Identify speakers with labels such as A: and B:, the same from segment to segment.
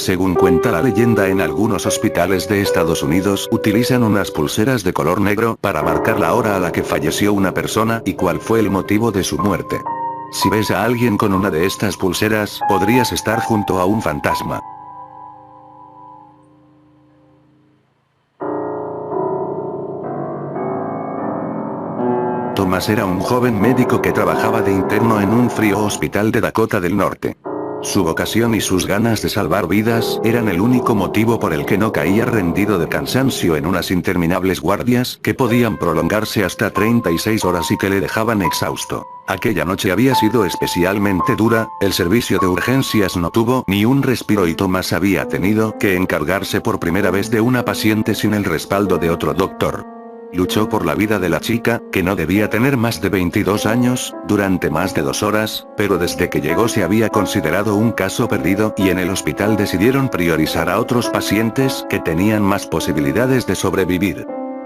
A: Según cuenta la leyenda, en algunos hospitales de Estados Unidos utilizan unas pulseras de color negro para marcar la hora a la que falleció una persona y cuál fue el motivo de su muerte. Si ves a alguien con una de estas pulseras, podrías estar junto a un fantasma. Thomas era un joven médico que trabajaba de interno en un frío hospital de Dakota del Norte. Su vocación y sus ganas de salvar vidas eran el único motivo por el que no caía rendido de cansancio en unas interminables guardias que podían prolongarse hasta 36 horas y que le dejaban exhausto. Aquella noche había sido especialmente dura, el servicio de urgencias no tuvo ni un respiro y Thomas había tenido que encargarse por primera vez de una paciente sin el respaldo de otro doctor. Luchó por la vida de la chica, que no debía tener más de 22 años, durante más de 2 horas, pero desde que llegó se había considerado un caso perdido y en el hospital decidieron priorizar a otros pacientes que tenían más posibilidades de sobrevivir.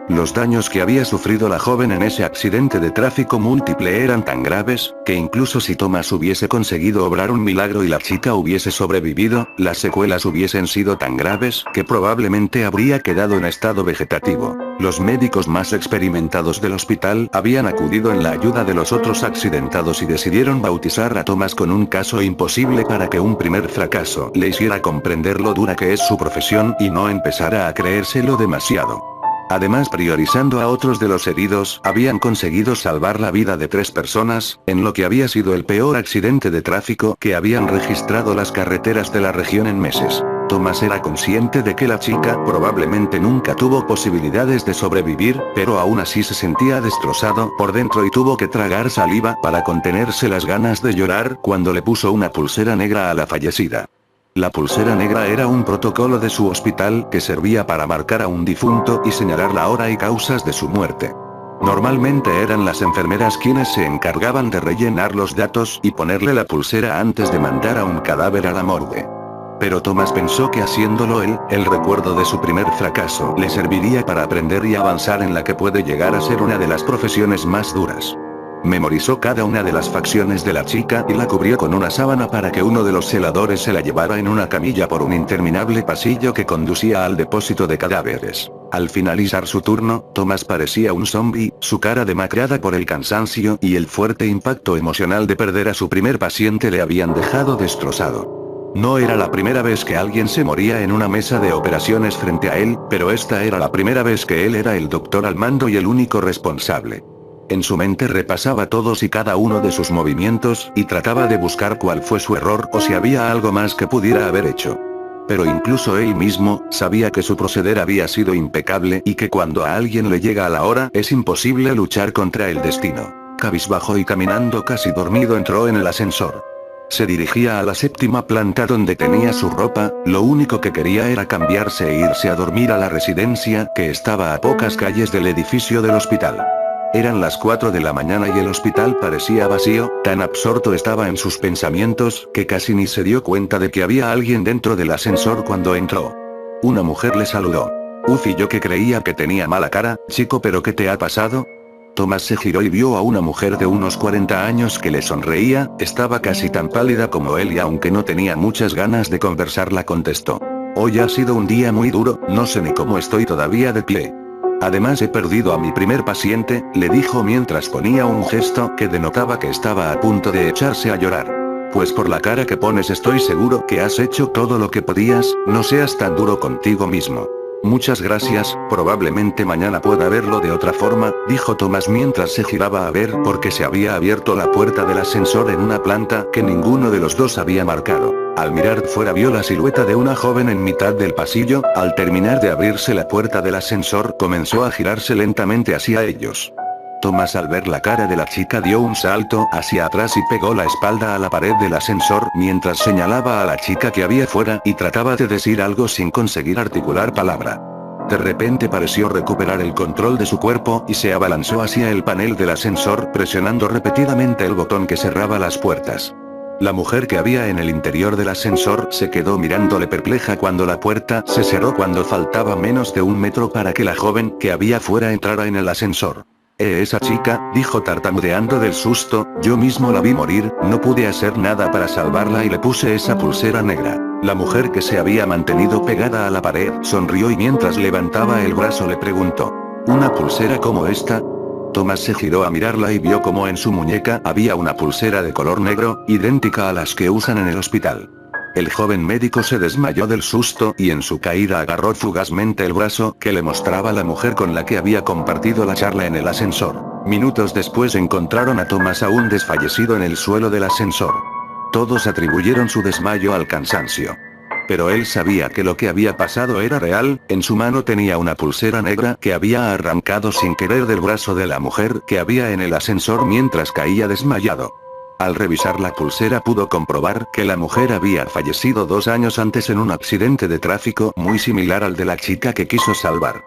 A: Los daños que había sufrido la joven en ese accidente de tráfico múltiple eran tan graves, que incluso si Thomas hubiese conseguido obrar un milagro y la chica hubiese sobrevivido, las secuelas hubiesen sido tan graves que probablemente habría quedado en estado vegetativo. Los médicos más experimentados del hospital habían acudido en la ayuda de los otros accidentados y decidieron bautizar a Thomas con un caso imposible para que un primer fracaso le hiciera comprender lo dura que es su profesión y no empezara a creérselo demasiado. Además, priorizando a otros de los heridos, habían conseguido salvar la vida de 3 personas, en lo que había sido el peor accidente de tráfico que habían registrado las carreteras de la región en meses. Thomas era consciente de que la chica probablemente nunca tuvo posibilidades de sobrevivir, pero aún así se sentía destrozado por dentro y tuvo que tragar saliva para contenerse las ganas de llorar cuando le puso una pulsera negra a la fallecida. La pulsera negra era un protocolo de su hospital que servía para marcar a un difunto y señalar la hora y causas de su muerte. Normalmente eran las enfermeras quienes se encargaban de rellenar los datos y ponerle la pulsera antes de mandar a un cadáver a la morgue. Pero Thomas pensó que haciéndolo él, el recuerdo de su primer fracaso le serviría para aprender y avanzar en la que puede llegar a ser una de las profesiones más duras. Memorizó cada una de las facciones de la chica y la cubrió con una sábana para que uno de los celadores se la llevara en una camilla por un interminable pasillo que conducía al depósito de cadáveres. Al finalizar su turno, Thomas parecía un zombie, su cara demacrada por el cansancio y el fuerte impacto emocional de perder a su primer paciente le habían dejado destrozado. No era la primera vez que alguien se moría en una mesa de operaciones frente a él, pero esta era la primera vez que él era el doctor al mando y el único responsable. En su mente repasaba todos y cada uno de sus movimientos, y trataba de buscar cuál fue su error o si había algo más que pudiera haber hecho. Pero incluso él mismo, sabía que su proceder había sido impecable y que cuando a alguien le llega a la hora es imposible luchar contra el destino. Cabizbajo y caminando casi dormido entró en el ascensor. Se dirigía a la 7ª planta donde tenía su ropa, lo único que quería era cambiarse e irse a dormir a la residencia que estaba a pocas calles del edificio del hospital. Eran las 4 de la mañana y el hospital parecía vacío, tan absorto estaba en sus pensamientos, que casi ni se dio cuenta de que había alguien dentro del ascensor cuando entró. Una mujer le saludó. Y yo que creía que tenía mala cara, chico, ¿pero qué te ha pasado? Thomas se giró y vio a una mujer de unos 40 años que le sonreía, estaba casi tan pálida como él y aunque no tenía muchas ganas de conversar la contestó. Hoy ha sido un día muy duro, no sé ni cómo estoy todavía de pie. Además he perdido a mi primer paciente, le dijo mientras ponía un gesto que denotaba que estaba a punto de echarse a llorar. Pues por la cara que pones estoy seguro que has hecho todo lo que podías, no seas tan duro contigo mismo. Muchas gracias, probablemente mañana pueda verlo de otra forma, dijo Thomas mientras se giraba a ver porque se había abierto la puerta del ascensor en una planta que ninguno de los dos había marcado. Al mirar fuera vio la silueta de una joven en mitad del pasillo, al terminar de abrirse la puerta del ascensor comenzó a girarse lentamente hacia ellos. Thomas al ver la cara de la chica dio un salto hacia atrás y pegó la espalda a la pared del ascensor mientras señalaba a la chica que había fuera y trataba de decir algo sin conseguir articular palabra. De repente pareció recuperar el control de su cuerpo y se abalanzó hacia el panel del ascensor presionando repetidamente el botón que cerraba las puertas. La mujer que había en el interior del ascensor se quedó mirándole perpleja cuando la puerta se cerró cuando faltaba menos de 1 metro para que la joven que había fuera entrara en el ascensor. Esa chica, dijo tartamudeando del susto, yo mismo la vi morir, no pude hacer nada para salvarla y le puse esa pulsera negra. La mujer que se había mantenido pegada a la pared sonrió y mientras levantaba el brazo le preguntó: ¿una pulsera como esta? Thomas se giró a mirarla y vio como en su muñeca había una pulsera de color negro, idéntica a las que usan en el hospital. El joven médico se desmayó del susto y en su caída agarró fugazmente el brazo que le mostraba la mujer con la que había compartido la charla en el ascensor. Minutos después encontraron a Thomas aún desfallecido en el suelo del ascensor. Todos atribuyeron su desmayo al cansancio. Pero él sabía que lo que había pasado era real, en su mano tenía una pulsera negra que había arrancado sin querer del brazo de la mujer que había en el ascensor mientras caía desmayado. Al revisar la pulsera pudo comprobar que la mujer había fallecido 2 años antes en un accidente de tráfico muy similar al de la chica que quiso salvar.